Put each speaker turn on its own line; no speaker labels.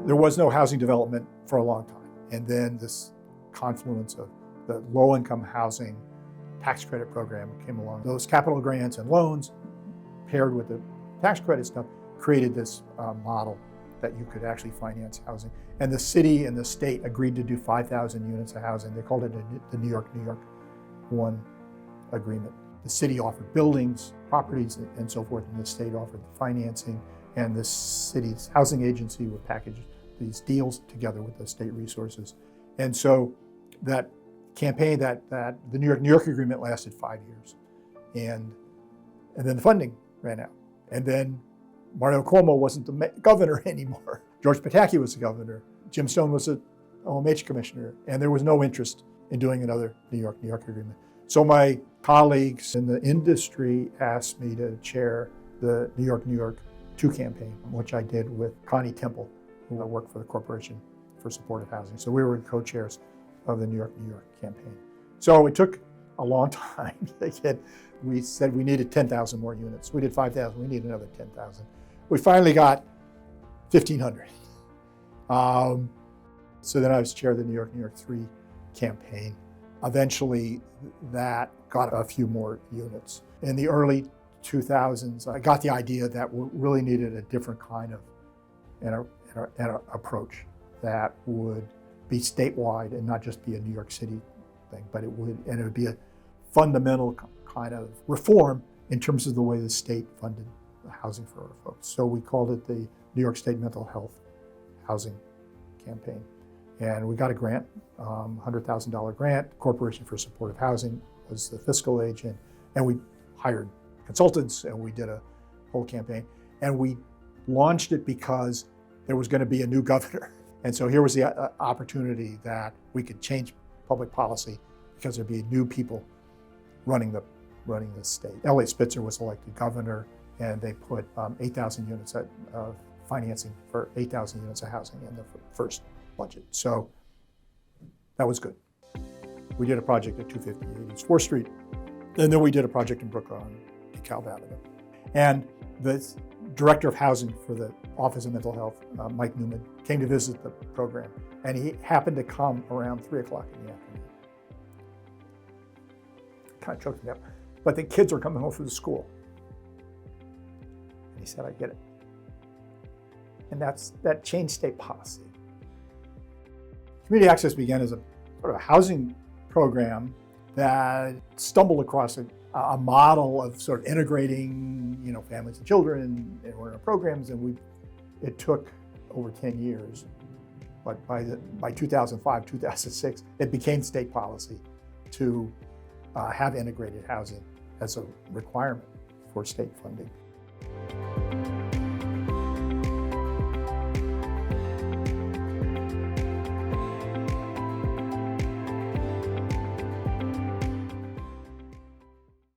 there was no housing development for a long time. And then this confluence of the low-income housing tax credit program came along. Those capital grants and loans paired with the tax credit stuff created this model that you could actually finance housing. And the city and the state agreed to do 5,000 units of housing. They called it the New York One agreement. The city offered buildings, properties, and so forth, and the state offered the financing, and the city's housing agency would package these deals together with the state resources. And so that campaign, that the New York agreement lasted 5 years. And then the funding ran out. And then Mario Cuomo wasn't the governor anymore. George Pataki was the governor. Jim Stone was the OMH commissioner. And there was no interest in doing another New York agreement. So my colleagues in the industry asked me to chair the New York 2 campaign, which I did with Connie Temple, who worked for the Corporation for Supportive Housing. So we were co-chairs of the New York campaign. So it took a long time to get, we said we needed 10,000 more units. We did 5,000, we need another 10,000. We finally got 1,500. So then I was chair of the New York 3 campaign. Eventually that got a few more units. In the early 2000s, I got the idea that we really needed a different kind of an approach that would be statewide and not just be a New York City thing, but it would be a fundamental kind of reform in terms of the way the state funded housing for our folks. So we called it the New York State Mental Health Housing Campaign. And we got a grant, $100,000 grant. Corporation for Supportive Housing was the fiscal agent, and we hired consultants, and we did a whole campaign. And we launched it because there was going to be a new governor. And so here was the opportunity that we could change public policy because there'd be new people running the state. Eliot Spitzer was elected governor, and they put 8,000 units of financing for 8,000 units of housing in the first budget. So that was good. We did a project at 250 East 4th Street, and then we did a project in Brooklyn on DeKalb Avenue. And the director of housing for the Office of Mental Health, Mike Newman, came to visit the program, and he happened to come around 3 o'clock in the afternoon. Kind of choked me up. But the kids were coming home from the school. And he said, I get it. And that changed state policy. Community Access began as a sort of housing program that stumbled across a model of sort of integrating, families and children in our programs, and it took over 10 years. But by 2005, 2006, it became state policy to have integrated housing as a requirement for state funding.